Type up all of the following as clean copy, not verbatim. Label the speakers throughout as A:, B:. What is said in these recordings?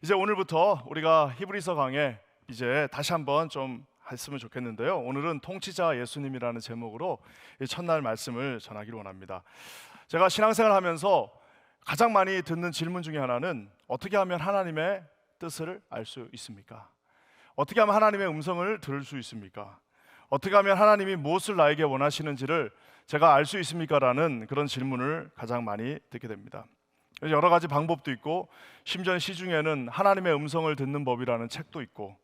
A: 이제 오늘부터 우리가 히브리서 강해 이제 다시 한번 좀 했으면 좋겠는데요. 오늘은 통치자 예수님이라는 제목으로 이 첫날 말씀을 전하기를 원합니다. 제가 신앙생활 하면서 가장 많이 듣는 질문 중에 하나는 어떻게 하면 하나님의 뜻을 알 수 있습니까? 어떻게 하면 하나님의 음성을 들을 수 있습니까? 어떻게 하면 하나님이 무엇을 나에게 원하시는지를 제가 알 수 있습니까? 라는 그런 질문을 가장 많이 듣게 됩니다. 여러 가지 방법도 있고, 심지어 시중에는 하나님의 음성을 듣는 법이라는 책도 있고,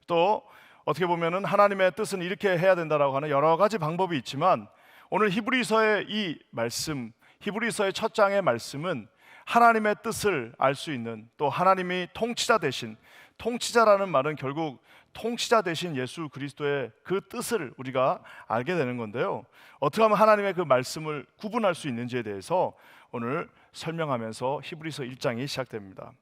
A: 또 어떻게 보면은 하나님의 뜻은 이렇게 해야 된다라고 하는 여러 가지 방법이 있지만, 오늘 히브리서의 이 말씀, 히브리서의 첫 장의 말씀은 하나님의 뜻을 알 수 있는, 또 하나님이 통치자 되신, 통치자라는 말은 결국 통치자 되신 예수 그리스도의 그 뜻을 우리가 알게 되는 건데요. 어떻게 하면 하나님의 그 말씀을 구분할 수 있는지에 대해서 오늘 설명하면서 히브리서 1장이 시작됩니다.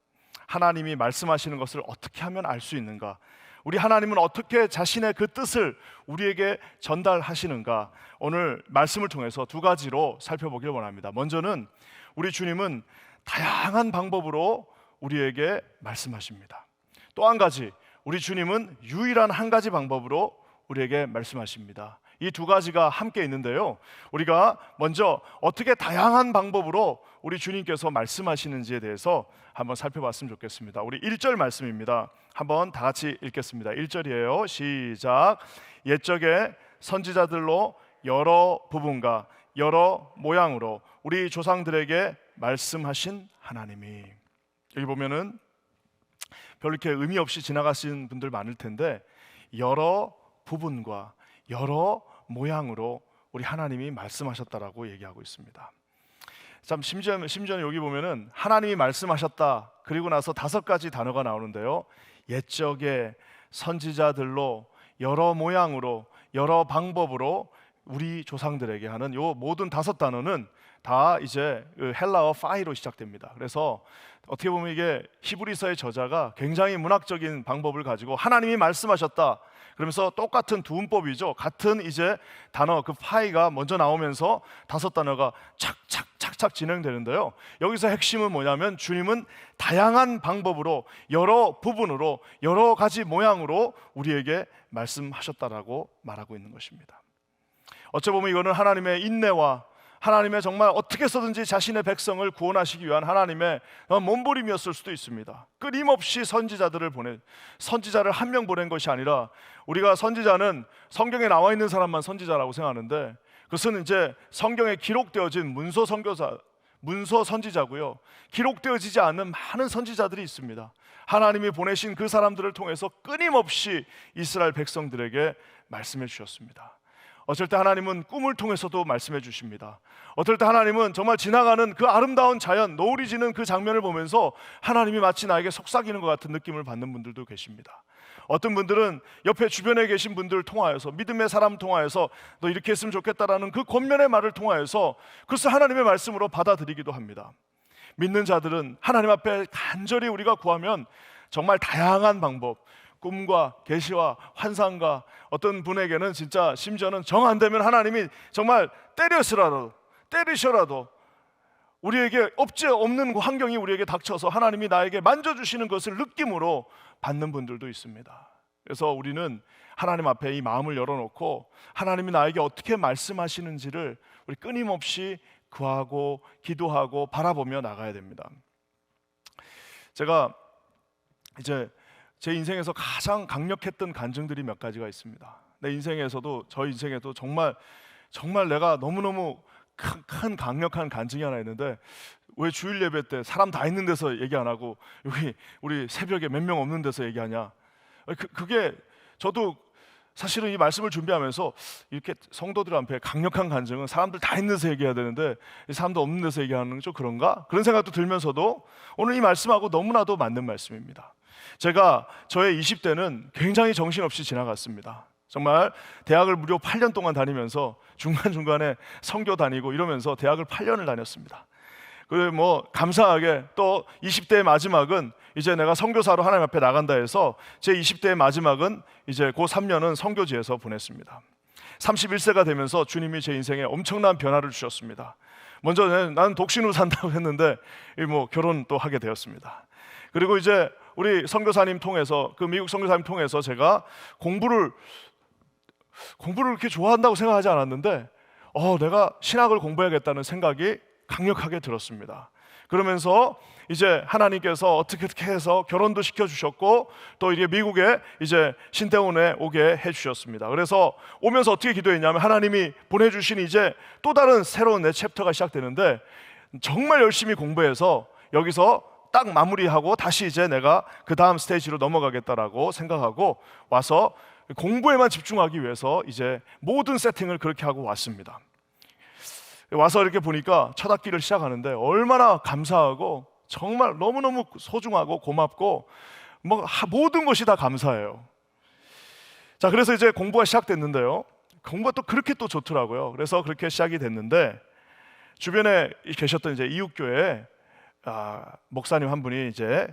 A: 하나님이 말씀하시는 것을 어떻게 하면 알 수 있는가? 우리 하나님은 어떻게 자신의 그 뜻을 우리에게 전달하시는가? 오늘 말씀을 통해서 두 가지로 살펴보길 원합니다. 먼저는 우리 주님은 다양한 방법으로 우리에게 말씀하십니다. 또 한 가지, 우리 주님은 유일한 한 가지 방법으로 우리에게 말씀하십니다. 이 두 가지가 함께 있는데요, 우리가 먼저 어떻게 다양한 방법으로 우리 주님께서 말씀하시는지에 대해서 한번 살펴봤으면 좋겠습니다. 우리 1절 말씀입니다. 한번 다 같이 읽겠습니다. 1절이에요. 시작. 옛적에 선지자들로 여러 부분과 여러 모양으로 우리 조상들에게 말씀하신 하나님이. 여기 보면은 별로 이렇게 의미 없이 지나가신 분들 많을 텐데, 여러 부분과 여러 모양으로 우리 하나님이 말씀하셨다라고 얘기하고 있습니다. 참 심지어 여기 보면은 하나님이 말씀하셨다 그리고 나서 5가지 단어가 나오는데요, 옛적에 선지자들로 여러 모양으로 여러 방법으로 우리 조상들에게 하는 요 모든 5단어는 다 이제 헬라어 파이로 시작됩니다. 그래서 어떻게 보면 이게 히브리서의 저자가 굉장히 문학적인 방법을 가지고 하나님이 말씀하셨다 그러면서 똑같은 두음법이죠. 같은 이제 단어 그 파이가 먼저 나오면서 5단어가 착착착착 진행되는데요, 여기서 핵심은 뭐냐면 주님은 다양한 방법으로 여러 부분으로 여러 가지 모양으로 우리에게 말씀하셨다라고 말하고 있는 것입니다. 어찌 보면 이거는 하나님의 인내와 하나님의 정말 어떻게 해서든지 자신의 백성을 구원하시기 위한 하나님의 몸부림이었을 수도 있습니다. 끊임없이 선지자를 한 명 보낸 것이 아니라, 우리가 선지자는 성경에 나와 있는 사람만 선지자라고 생각하는데, 그것은 이제 성경에 기록되어진 문서 선지자고요, 기록되어지지 않는 많은 선지자들이 있습니다. 하나님이 보내신 그 사람들을 통해서 끊임없이 이스라엘 백성들에게 말씀해 주셨습니다. 어쩔 때 하나님은 꿈을 통해서도 말씀해 주십니다. 어떨 때 하나님은 정말 지나가는 그 아름다운 자연, 노을이 지는 그 장면을 보면서 하나님이 마치 나에게 속삭이는 것 같은 느낌을 받는 분들도 계십니다. 어떤 분들은 옆에 주변에 계신 분들을 통하여서, 믿음의 사람 통하여서 너 이렇게 했으면 좋겠다라는 그 권면의 말을 통하여서 그것을 하나님의 말씀으로 받아들이기도 합니다. 믿는 자들은 하나님 앞에 간절히 우리가 구하면 정말 다양한 방법, 꿈과 계시와 환상과, 어떤 분에게는 진짜 심지어는 정 안 되면 하나님이 정말 때리셔라도 우리에게 없는 환경이 우리에게 닥쳐서 하나님이 나에게 만져주시는 것을 느낌으로 받는 분들도 있습니다. 그래서 우리는 하나님 앞에 이 마음을 열어놓고 하나님이 나에게 어떻게 말씀하시는지를 우리 끊임없이 구하고 기도하고 바라보며 나가야 됩니다. 제가 이제 제 인생에서 가장 강력했던 간증들이 몇 가지가 있습니다. 내 인생에서도, 저 인생에도 정말 내가 너무너무 큰 강력한 간증이 하나 있는데, 왜 주일 예배 때 사람 다 있는 데서 얘기 안 하고 여기 우리 새벽에 몇 명 없는 데서 얘기하냐? 그게 저도 사실은 이 말씀을 준비하면서 이렇게 성도들 앞에 강력한 간증은 사람들 다 있는 데서 얘기해야 되는데 사람도 없는 데서 얘기하는 게 좀 그런가? 그런 생각도 들면서도 오늘 이 말씀하고 너무나도 맞는 말씀입니다. 제가 저의 20대는 굉장히 정신없이 지나갔습니다. 정말 대학을 무려 8년 동안 다니면서 중간중간에 선교 다니고 이러면서 대학을 8년을 다녔습니다. 그리고 뭐 감사하게 또 20대의 마지막은 이제 내가 선교사로 하나님 앞에 나간다 해서 제 20대의 마지막은 이제 그 3년은 선교지에서 보냈습니다. 31세가 되면서 주님이 제 인생에 엄청난 변화를 주셨습니다. 먼저 나는 독신으로 산다고 했는데 뭐 결혼 또 하게 되었습니다. 그리고 이제 우리 선교사님 통해서, 그 미국 선교사님 통해서 제가 공부를 그렇게 좋아한다고 생각하지 않았는데 내가 신학을 공부해야겠다는 생각이 강력하게 들었습니다. 그러면서 이제 하나님께서 어떻게 해서 결혼도 시켜주셨고 또 이게 미국에 이제 신대원에 오게 해주셨습니다. 그래서 오면서 어떻게 기도했냐면, 하나님이 보내주신 이제 또 다른 새로운 내 챕터가 시작되는데 정말 열심히 공부해서 여기서 딱 마무리하고 다시 이제 내가 그 다음 스테이지로 넘어가겠다라고 생각하고 와서 공부에만 집중하기 위해서 이제 모든 세팅을 그렇게 하고 왔습니다. 와서 이렇게 보니까 첫 학기를 시작하는데 얼마나 감사하고 정말 너무너무 소중하고 고맙고 모든 것이 다 감사해요. 자, 그래서 이제 공부가 시작됐는데요, 공부가 또 그렇게 또 좋더라고요. 그래서 그렇게 시작이 됐는데 주변에 계셨던 이제 이웃교회 목사님 한 분이 이제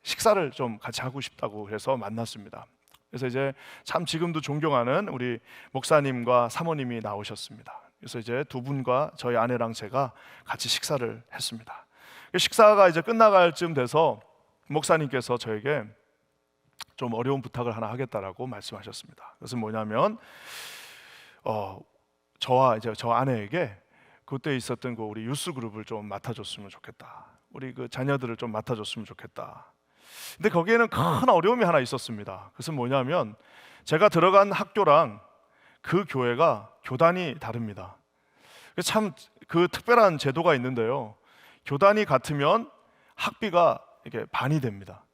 A: 식사를 좀 같이 하고 싶다고 해서 만났습니다. 그래서 이제 참 지금도 존경하는 우리 목사님과 사모님이 나오셨습니다. 그래서 이제 두 분과 저희 아내랑 제가 같이 식사를 했습니다. 식사가 이제 끝나갈 쯤 돼서 목사님께서 저에게 좀 어려운 부탁을 하나 하겠다라고 말씀하셨습니다. 그것은 뭐냐면 저와 이제 저 아내에게 그때 있었던 그 우리 유스 그룹을 좀 맡아줬으면 좋겠다. 우리 그 자녀들을 좀 맡아줬으면 좋겠다. 근데 거기에는 큰 어려움이 하나 있었습니다. 그것은 뭐냐면 제가 들어간 학교랑 그 교회가 교단이 다릅니다. 참 그 특별한 제도가 있는데요, 교단이 같으면 학비가 이게 반이 됩니다.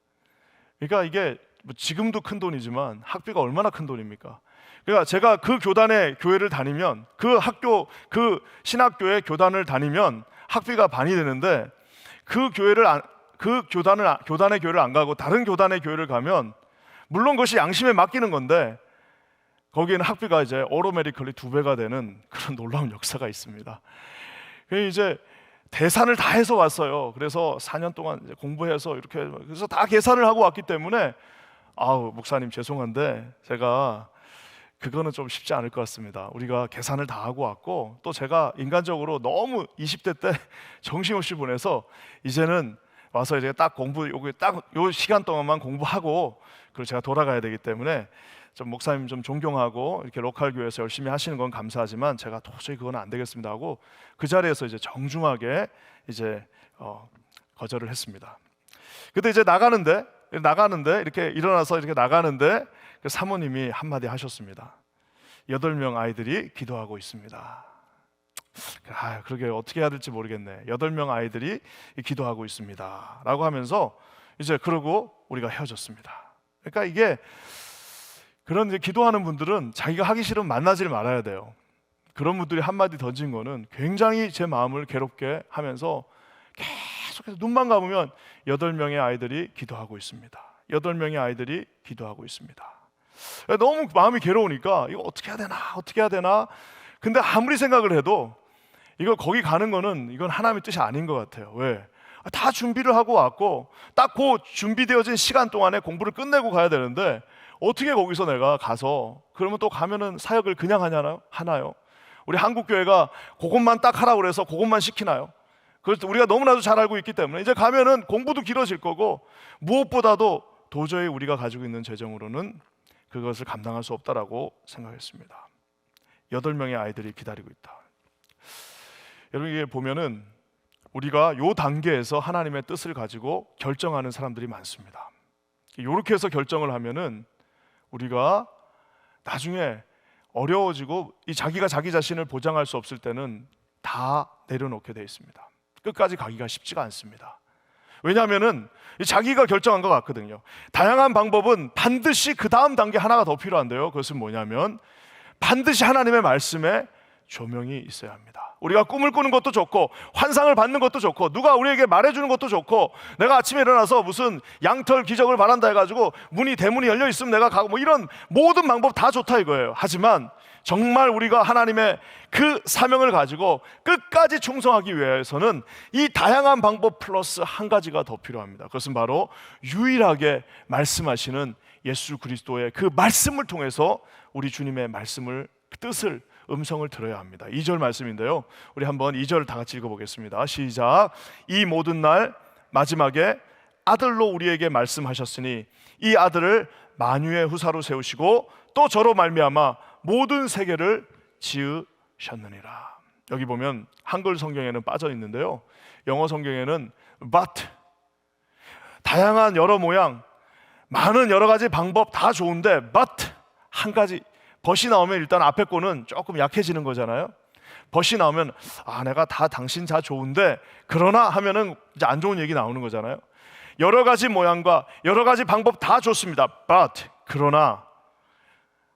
A: 그러니까 이게 지금도 큰 돈이지만 학비가 얼마나 큰 돈입니까? 그러니까 제가 그 교단의 교회를 다니면, 그 학교, 그 신학교의 교단을 다니면 학비가 반이 되는데 그 교단의 교회를 안 가고 다른 교단의 교회를 가면, 물론 그것이 양심에 맡기는 건데 거기에는 학비가 이제 오토매티컬리 2배가 되는 그런 놀라운 역사가 있습니다. 이제 대산을 다 해서 왔어요. 그래서 4년 동안 이제 공부해서 이렇게, 그래서 다 계산을 하고 왔기 때문에 목사님 죄송한데 제가 그거는 좀 쉽지 않을 것 같습니다. 우리가 계산을 다 하고 왔고 또 제가 인간적으로 너무 20대 때 정신없이 보내서 이제는 와서 이제 딱 요 시간 동안만 공부하고 그리고 제가 돌아가야 되기 때문에 좀 목사님 좀 존경하고 이렇게 로컬 교회에서 열심히 하시는 건 감사하지만 제가 도저히 그건 안 되겠습니다 하고 그 자리에서 이제 정중하게 이제 거절을 했습니다. 그때 이제 나가는데 이렇게 일어나서 이렇게 나가는데 그 사모님이 한마디 하셨습니다. 8명 아이들이 기도하고 있습니다. 그러게 어떻게 해야 될지 모르겠네. 8명 아이들이 기도하고 있습니다 라고 하면서 이제 그러고 우리가 헤어졌습니다. 그러니까 이게 그런 이제 기도하는 분들은 자기가 하기 싫으면 만나질 말아야 돼요. 그런 분들이 한마디 던진 거는 굉장히 제 마음을 괴롭게 하면서 계속해서 눈만 감으면 8명의 아이들이 기도하고 있습니다. 8명의 아이들이 기도하고 있습니다. 너무 마음이 괴로우니까 이거 어떻게 해야 되나. 근데 아무리 생각을 해도 이거 거기 가는 거는 이건 하나님의 뜻이 아닌 것 같아요. 왜? 다 준비를 하고 왔고 딱 그 준비되어진 시간 동안에 공부를 끝내고 가야 되는데 어떻게 거기서 내가 가서 그러면 또 가면은 사역을 그냥 하나요? 우리 한국교회가 그것만 딱 하라고 그래서 그것만 시키나요? 그래서 우리가 너무나도 잘 알고 있기 때문에 이제 가면은 공부도 길어질 거고 무엇보다도 도저히 우리가 가지고 있는 재정으로는 그것을 감당할 수 없다라고 생각했습니다. 8명의 아이들이 기다리고 있다. 여러분, 이게 보면은 우리가 요 단계에서 하나님의 뜻을 가지고 결정하는 사람들이 많습니다. 이렇게 해서 결정을 하면은 우리가 나중에 어려워지고 자기가 자기 자신을 보장할 수 없을 때는 다 내려놓게 되어 있습니다. 끝까지 가기가 쉽지가 않습니다. 왜냐하면은 자기가 결정한 것 같거든요. 다양한 방법은 반드시 그 다음 단계 하나가 더 필요한데요. 그것은 뭐냐면 반드시 하나님의 말씀에 조명이 있어야 합니다. 우리가 꿈을 꾸는 것도 좋고 환상을 받는 것도 좋고 누가 우리에게 말해주는 것도 좋고 내가 아침에 일어나서 무슨 양털 기적을 바란다 해가지고 대문이 열려 있으면 내가 가고 이런 모든 방법 다 좋다 이거예요. 하지만 정말 우리가 하나님의 그 사명을 가지고 끝까지 충성하기 위해서는 이 다양한 방법 플러스 한 가지가 더 필요합니다. 그것은 바로 유일하게 말씀하시는 예수 그리스도의 그 말씀을 통해서 우리 주님의 뜻을 음성을 들어야 합니다. 2절 말씀인데요, 우리 한번 2절 다 같이 읽어보겠습니다. 시작. 이 모든 날 마지막에 아들로 우리에게 말씀하셨으니 이 아들을 만유의 후사로 세우시고 또 저로 말미암아 모든 세계를 지으셨느니라. 여기 보면 한글 성경에는 빠져 있는데요, 영어 성경에는 but, 다양한 여러 모양, 많은 여러 가지 방법 다 좋은데 but 한 가지, 벗이 나오면 일단 앞에 거는 조금 약해지는 거잖아요. 벗이 나오면 내가 다 당신 다 좋은데 그러나 하면은 이제 안 좋은 얘기 나오는 거잖아요. 여러 가지 모양과 여러 가지 방법 다 좋습니다. but 그러나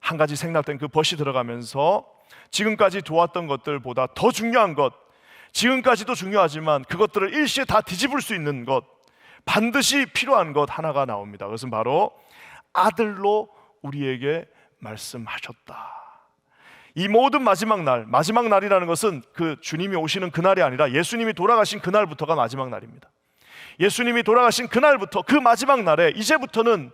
A: 한 가지 생략된 그 벗이 들어가면서 지금까지 도왔던 것들보다 더 중요한 것, 지금까지도 중요하지만 그것들을 일시에 다 뒤집을 수 있는 것, 반드시 필요한 것 하나가 나옵니다. 그것은 바로 아들로 우리에게 말씀하셨다. 이 모든 마지막 날, 마지막 날이라는 것은 그 주님이 오시는 그날이 아니라 예수님이 돌아가신 그날부터가 마지막 날입니다. 예수님이 돌아가신 그날부터, 그 마지막 날에 이제부터는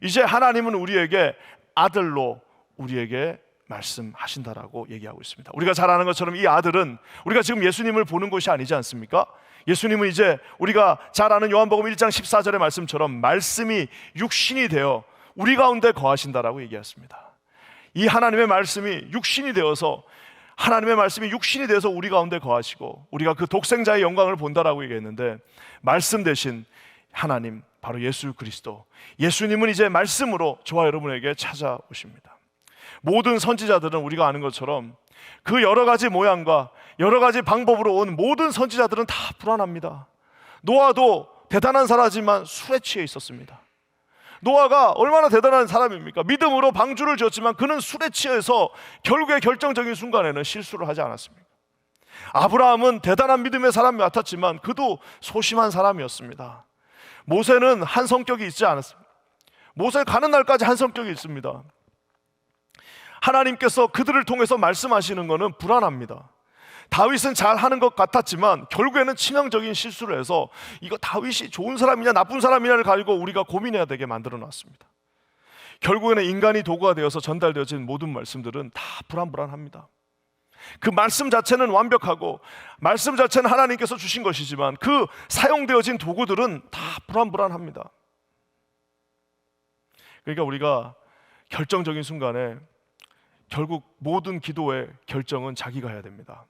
A: 이제 하나님은 우리에게 아들로 우리에게 말씀하신다라고 얘기하고 있습니다. 우리가 잘 아는 것처럼 이 아들은 우리가 지금 예수님을 보는 것이 아니지 않습니까? 예수님은 이제 우리가 잘 아는 요한복음 1장 14절의 말씀처럼 말씀이 육신이 되어 우리 가운데 거하신다라고 얘기했습니다. 이 하나님의 말씀이 육신이 되어서, 하나님의 말씀이 육신이 되어서 우리 가운데 거하시고 우리가 그 독생자의 영광을 본다라고 얘기했는데, 말씀 대신 하나님, 바로 예수 그리스도, 예수님은 이제 말씀으로 저와 여러분에게 찾아오십니다. 모든 선지자들은 우리가 아는 것처럼 그 여러 가지 모양과 여러 가지 방법으로 온 모든 선지자들은 다 불안합니다. 노아도 대단한 사람이지만 술에 취해 있었습니다. 노아가 얼마나 대단한 사람입니까? 믿음으로 방주를 지었지만 그는 술에 취해서 결국에 결정적인 순간에는 실수를 하지 않았습니까? 아브라함은 대단한 믿음의 사람이 같았지만 그도 소심한 사람이었습니다. 모세는 한 성격이 있지 않았습니다. 모세 가는 날까지 한 성격이 있습니다. 하나님께서 그들을 통해서 말씀하시는 것은 불안합니다. 다윗은 잘하는 것 같았지만 결국에는 치명적인 실수를 해서 이거 다윗이 좋은 사람이냐 나쁜 사람이냐를 가지고 우리가 고민해야 되게 만들어 놨습니다. 결국에는 인간이 도구가 되어서 전달되어진 모든 말씀들은 다 불안합니다. 그 말씀 자체는 완벽하고 말씀 자체는 하나님께서 주신 것이지만 그 사용되어진 도구들은 다 불안합니다. 그러니까 우리가 결정적인 순간에 결국 모든 기도의 결정은 자기가 해야 됩니다.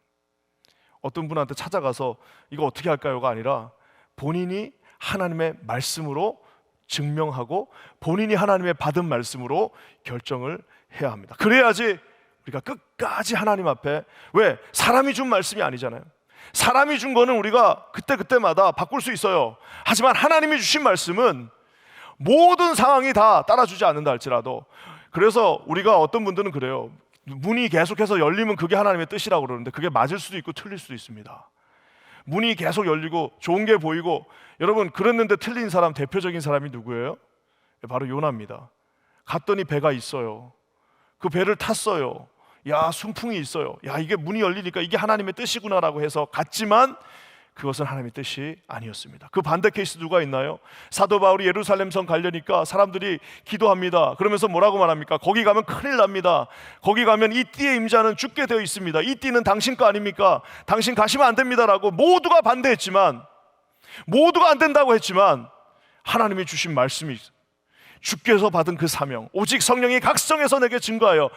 A: 어떤 분한테 찾아가서 이거 어떻게 할까요가 아니라 본인이 하나님의 말씀으로 증명하고 본인이 하나님의 받은 말씀으로 결정을 해야 합니다. 그래야지 우리가 끝까지 하나님 앞에, 왜? 사람이 준 말씀이 아니잖아요. 사람이 준 거는 우리가 그때마다 바꿀 수 있어요. 하지만 하나님이 주신 말씀은 모든 상황이 다 따라주지 않는다 할지라도, 그래서 우리가 어떤 분들은 그래요. 문이 계속해서 열리면 그게 하나님의 뜻이라고 그러는데 그게 맞을 수도 있고 틀릴 수도 있습니다. 문이 계속 열리고 좋은 게 보이고, 여러분 그랬는데 틀린 사람, 대표적인 사람이 누구예요? 바로 요나입니다. 갔더니 배가 있어요. 그 배를 탔어요. 야, 순풍이 있어요. 야, 이게 문이 열리니까 이게 하나님의 뜻이구나라고 해서 갔지만 그것은 하나님의 뜻이 아니었습니다. 그 반대 케이스 누가 있나요? 사도 바울이 예루살렘성 가려니까 사람들이 기도합니다. 그러면서 뭐라고 말합니까? 거기 가면 큰일 납니다. 거기 가면 이 띠의 임자는 죽게 되어 있습니다. 이 띠는 당신 거 아닙니까? 당신 가시면 안 됩니다라고 모두가 반대했지만, 모두가 안 된다고 했지만 하나님이 주신 말씀이, 주께서 받은 그 사명, 오직 성령이 각성해서 내게 증거하여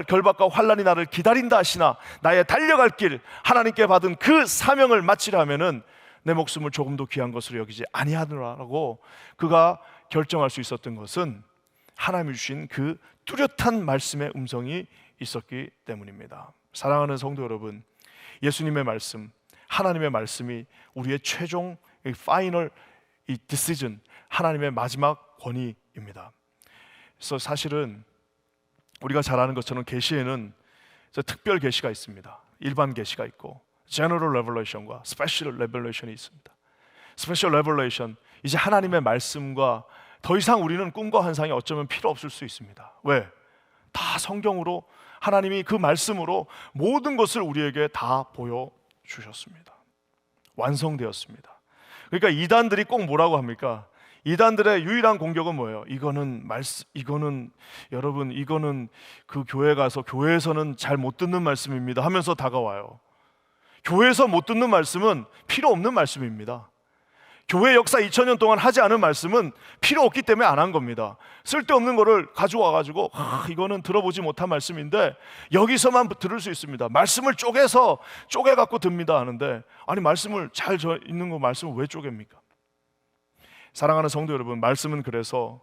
A: 결박과 환난이 나를 기다린다 하시나 나의 달려갈 길, 하나님께 받은 그 사명을 마치려면은 내 목숨을 조금도 귀한 것으로 여기지 아니하노라라고 그가 결정할 수 있었던 것은 하나님이 주신 그 뚜렷한 말씀의 음성이 있었기 때문입니다. 사랑하는 성도 여러분, 예수님의 말씀, 하나님의 말씀이 우리의 최종 파이널 디시전, 하나님의 마지막 권위입니다. 그래서 사실은 우리가 잘 아는 것처럼 계시에는 특별 계시가 있습니다. 일반 계시가 있고 General Revelation과 Special Revelation이 있습니다. Special Revelation, 이제 하나님의 말씀과 더 이상 우리는 꿈과 환상이 어쩌면 필요 없을 수 있습니다. 왜? 다 성경으로, 하나님이 그 말씀으로 모든 것을 우리에게 다 보여주셨습니다. 완성되었습니다. 그러니까 이단들이 꼭 뭐라고 합니까? 이단들의 유일한 공격은 뭐예요? 이거는 여러분, 이거는 그 교회 가서 교회에서는 잘 못 듣는 말씀입니다 하면서 다가와요. 교회에서 못 듣는 말씀은 필요 없는 말씀입니다. 교회 역사 2000년 동안 하지 않은 말씀은 필요 없기 때문에 안 한 겁니다. 쓸데없는 거를 가져와 가지고 이거는 들어보지 못한 말씀인데 여기서만 들을 수 있습니다. 말씀을 쪼개 갖고 듭니다 하는데, 아니 말씀을 잘 있는 거 말씀을 왜 쪼갭니까? 사랑하는 성도 여러분, 말씀은 그래서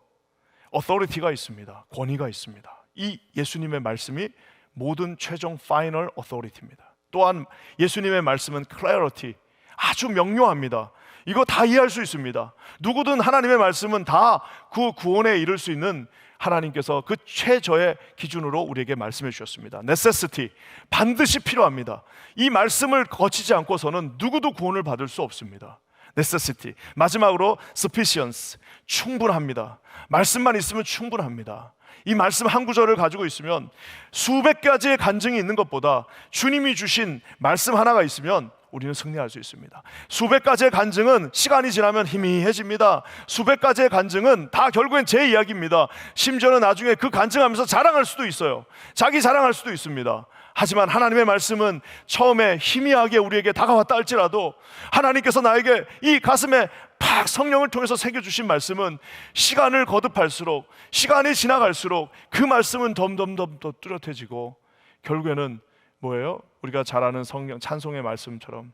A: authority가 있습니다. 권위가 있습니다. 이 예수님의 말씀이 모든 최종 final authority입니다. 또한 예수님의 말씀은 clarity, 아주 명료합니다. 이거 다 이해할 수 있습니다. 누구든 하나님의 말씀은 다 그 구원에 이를 수 있는 하나님께서 그 최저의 기준으로 우리에게 말씀해 주셨습니다. necessity, 반드시 필요합니다. 이 말씀을 거치지 않고서는 누구도 구원을 받을 수 없습니다. necessity. 마지막으로 sufficiency, 충분합니다. 말씀만 있으면 충분합니다. 이 말씀 한 구절을 가지고 있으면 수백 가지의 간증이 있는 것보다 주님이 주신 말씀 하나가 있으면 우리는 승리할 수 있습니다. 수백 가지의 간증은 시간이 지나면 희미해집니다. 수백 가지의 간증은 다 결국엔 제 이야기입니다. 심지어는 나중에 그 간증하면서 자랑할 수도 있어요. 자기 자랑할 수도 있습니다. 하지만 하나님의 말씀은 처음에 희미하게 우리에게 다가왔다 할지라도 하나님께서 나에게 이 가슴에 팍 성령을 통해서 새겨주신 말씀은 시간을 거듭할수록, 시간이 지나갈수록 그 말씀은 덤덤덤 더 뚜렷해지고 결국에는 뭐예요? 우리가 잘 아는 성경 찬송의 말씀처럼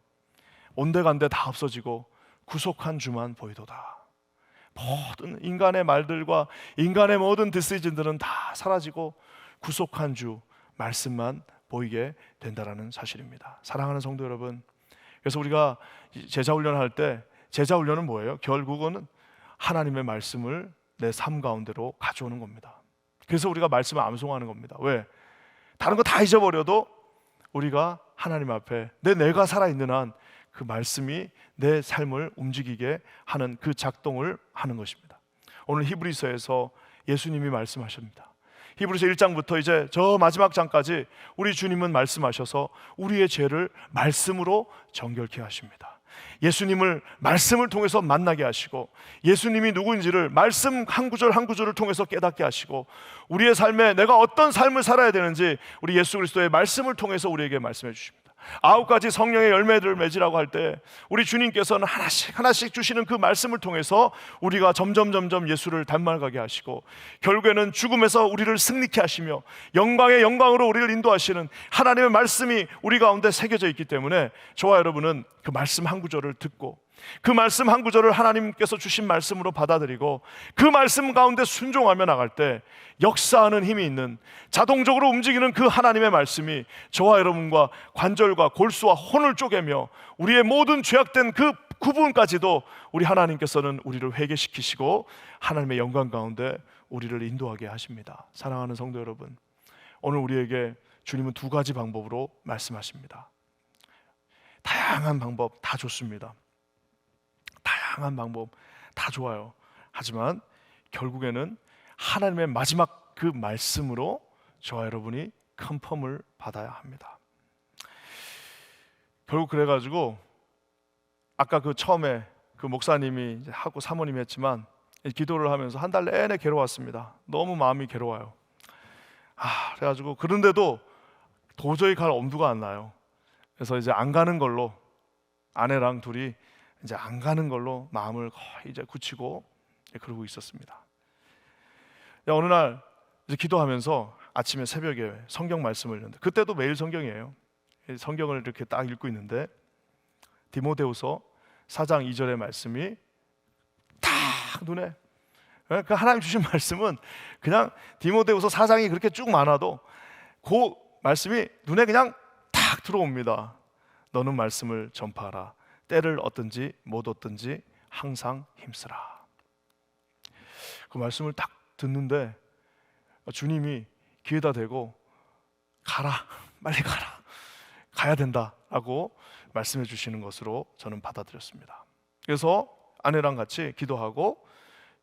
A: 온데간데 다 없어지고 구속한 주만 보이도다. 모든 인간의 말들과 인간의 모든 디시전들은 다 사라지고 구속한 주 말씀만 보이게 된다라는 사실입니다. 사랑하는 성도 여러분, 그래서 우리가 제자 훈련할 때 제자 훈련은 뭐예요? 결국은 하나님의 말씀을 내 삶 가운데로 가져오는 겁니다. 그래서 우리가 말씀을 암송하는 겁니다. 왜? 다른 거 다 잊어버려도 우리가 하나님 앞에 내가 살아있는 한 그 말씀이 내 삶을 움직이게 하는 그 작동을 하는 것입니다. 오늘 히브리서에서 예수님이 말씀하십니다. 히브리서 1장부터 이제 저 마지막 장까지 우리 주님은 말씀하셔서 우리의 죄를 말씀으로 정결케 하십니다. 예수님을 말씀을 통해서 만나게 하시고 예수님이 누구인지를 말씀 한 구절 한 구절을 통해서 깨닫게 하시고 우리의 삶에 내가 어떤 삶을 살아야 되는지 우리 예수 그리스도의 말씀을 통해서 우리에게 말씀해 주십니다. 9가지 성령의 열매들을 맺으라고 할 때 우리 주님께서는 하나씩 주시는 그 말씀을 통해서 우리가 점점 예수를 닮아가게 하시고 결국에는 죽음에서 우리를 승리케 하시며 영광의 영광으로 우리를 인도하시는 하나님의 말씀이 우리 가운데 새겨져 있기 때문에 저와 여러분은 그 말씀 한 구절을 듣고 그 말씀 한 구절을 하나님께서 주신 말씀으로 받아들이고 그 말씀 가운데 순종하며 나갈 때 역사하는 힘이 있는 자동적으로 움직이는 그 하나님의 말씀이 저와 여러분과 관절과 골수와 혼을 쪼개며 우리의 모든 죄악된 그 부분까지도 우리 하나님께서는 우리를 회개시키시고 하나님의 영광 가운데 우리를 인도하게 하십니다. 사랑하는 성도 여러분, 오늘 우리에게 주님은 2가지 방법으로 말씀하십니다. 다양한 방법 다 좋습니다. 다양한 방법 다 좋아요. 하지만 결국에는 하나님의 마지막 그 말씀으로 저와 여러분이 컨펌을 받아야 합니다. 결국 그래가지고 아까 그 처음에 그 목사님이 이제 하고 사모님이 했지만 기도를 하면서 한 달 내내 괴로웠습니다. 너무 마음이 괴로워요. 그래가지고 그런데도 도저히 갈 엄두가 안 나요. 그래서 이제 안 가는 걸로 아내랑 둘이 이제 안 가는 걸로 마음을 거의 이제 굳히고 그러고 있었습니다. 어느 날 이제 기도하면서 아침에 새벽에 성경 말씀을 읽는데 그때도 매일 성경이에요. 성경을 이렇게 딱 읽고 있는데 디모데후서 4장 2절의 말씀이 딱 눈에 그 하나님 주신 말씀은 그냥 디모데후서 4장이 그렇게 쭉 많아도 그 말씀이 눈에 그냥 딱 들어옵니다. 너는 말씀을 전파하라. 때를 얻든지 못 얻든지 항상 힘쓰라. 그 말씀을 딱 듣는데 주님이 귀에다 대고 가라, 빨리 가라, 가야 된다라고 말씀해 주시는 것으로 저는 받아들였습니다. 그래서 아내랑 같이 기도하고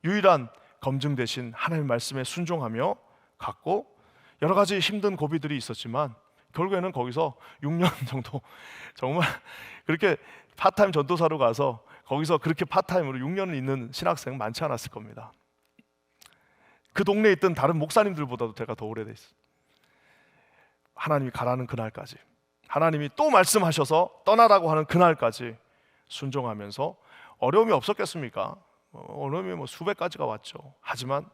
A: 유일한 검증 대신 하나님의 말씀에 순종하며 갔고 여러 가지 힘든 고비들이 있었지만 결국에는 거기서 6년 정도 정말 그렇게 파타임 전도사로 가서 거기서 그렇게 파타임으로 6년을 있는 신학생 많지 않았을 겁니다. 그 동네에 있던 다른 목사님들보다도 제가 더 오래돼 있어요. 하나님이 가라는 그날까지, 하나님이 또 말씀하셔서 떠나라고 하는 그날까지 순종하면서 어려움이 없었겠습니까? 어려움이 뭐 수백 가지가 왔죠. 하지만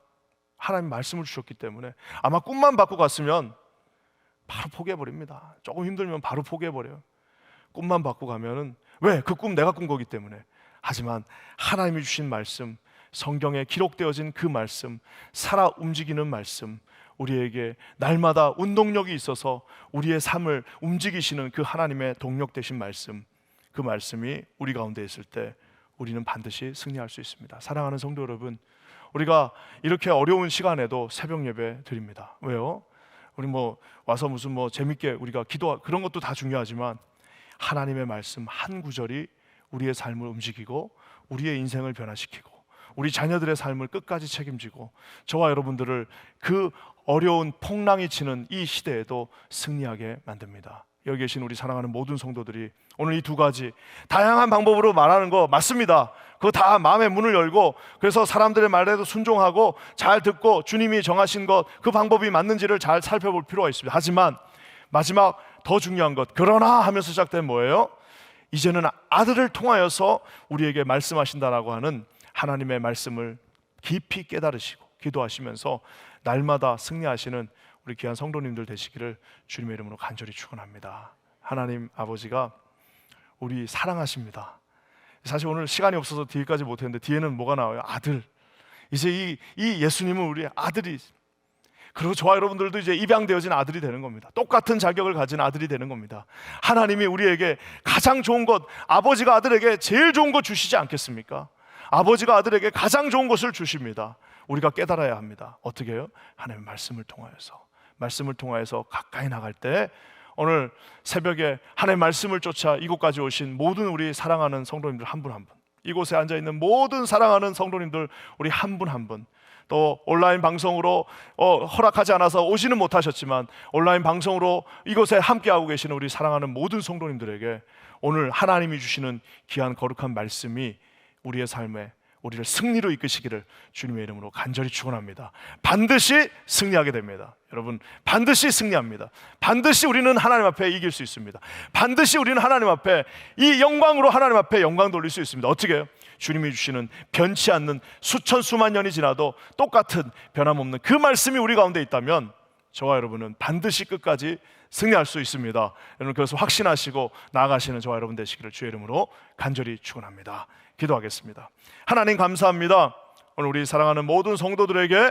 A: 하나님 말씀을 주셨기 때문에 아마 꿈만 받고 갔으면 바로 포기해버립니다. 조금 힘들면 바로 포기해버려요. 꿈만 받고 가면은 왜? 그 꿈 내가 꾼 거기 때문에. 하지만 하나님이 주신 말씀, 성경에 기록되어진 그 말씀, 살아 움직이는 말씀, 우리에게 날마다 운동력이 있어서 우리의 삶을 움직이시는 그 하나님의 동력 되신 말씀, 그 말씀이 우리 가운데 있을 때 우리는 반드시 승리할 수 있습니다. 사랑하는 성도 여러분, 우리가 이렇게 어려운 시간에도 새벽 예배 드립니다. 왜요? 우리 와서 무슨 재밌게 우리가 기도, 그런 것도 다 중요하지만 하나님의 말씀 한 구절이 우리의 삶을 움직이고 우리의 인생을 변화시키고 우리 자녀들의 삶을 끝까지 책임지고 저와 여러분들을 그 어려운 풍랑이 치는 이 시대에도 승리하게 만듭니다. 여기 계신 우리 사랑하는 모든 성도들이 오늘 이 두 가지 다양한 방법으로 말하는 거 맞습니다. 그거 다 마음의 문을 열고, 그래서 사람들의 말에도 순종하고 잘 듣고 주님이 정하신 것, 그 방법이 맞는지를 잘 살펴볼 필요가 있습니다. 하지만 마지막 더 중요한 것, 그러나 하면서 시작된 뭐예요? 이제는 아들을 통하여서 우리에게 말씀하신다라고 하는 하나님의 말씀을 깊이 깨달으시고 기도하시면서 날마다 승리하시는 우리 귀한 성도님들 되시기를 주님의 이름으로 간절히 축원합니다. 하나님 아버지가 우리 사랑하십니다. 사실 오늘 시간이 없어서 뒤에까지 못했는데 뒤에는 뭐가 나와요? 아들. 이제 이 예수님은 우리 아들이, 그리고 저와 여러분들도 이제 입양되어진 아들이 되는 겁니다. 똑같은 자격을 가진 아들이 되는 겁니다. 하나님이 우리에게 가장 좋은 것, 아버지가 아들에게 제일 좋은 것 주시지 않겠습니까? 아버지가 아들에게 가장 좋은 것을 주십니다. 우리가 깨달아야 합니다. 어떻게 해요? 하나님의 말씀을 통하여서 가까이 나갈 때, 오늘 새벽에 하나님의 말씀을 쫓아 이곳까지 오신 모든 우리 사랑하는 성도님들 한 분 한 분, 이곳에 앉아있는 모든 사랑하는 성도님들 우리 한 분 한 분, 또 온라인 방송으로 허락하지 않아서 오지는 못하셨지만 온라인 방송으로 이곳에 함께하고 계시는 우리 사랑하는 모든 성도님들에게 오늘 하나님이 주시는 귀한 거룩한 말씀이 우리의 삶에 우리를 승리로 이끄시기를 주님의 이름으로 간절히 축원합니다. 반드시 승리하게 됩니다. 여러분, 반드시 승리합니다. 반드시 우리는 하나님 앞에 이길 수 있습니다. 반드시 우리는 하나님 앞에 이 영광으로 하나님 앞에 영광 돌릴 수 있습니다. 어떻게 해요? 주님이 주시는 변치 않는 수천 수만 년이 지나도 똑같은 변함없는 그 말씀이 우리 가운데 있다면 저와 여러분은 반드시 끝까지 승리할 수 있습니다. 여러분, 그래서 확신하시고 나아가시는 저와 여러분 되시기를 주의 이름으로 간절히 축원합니다. 기도하겠습니다. 하나님 감사합니다. 오늘 우리 사랑하는 모든 성도들에게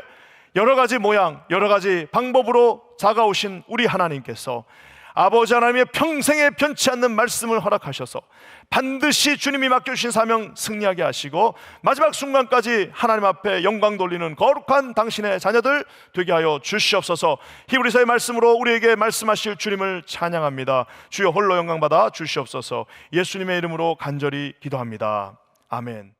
A: 여러 가지 모양, 여러 가지 방법으로 다가오신 우리 하나님께서 아버지 하나님의 평생에 변치 않는 말씀을 허락하셔서 반드시 주님이 맡겨주신 사명 승리하게 하시고 마지막 순간까지 하나님 앞에 영광 돌리는 거룩한 당신의 자녀들 되게 하여 주시옵소서. 히브리서의 말씀으로 우리에게 말씀하실 주님을 찬양합니다. 주여 홀로 영광 받아 주시옵소서. 예수님의 이름으로 간절히 기도합니다. 아멘.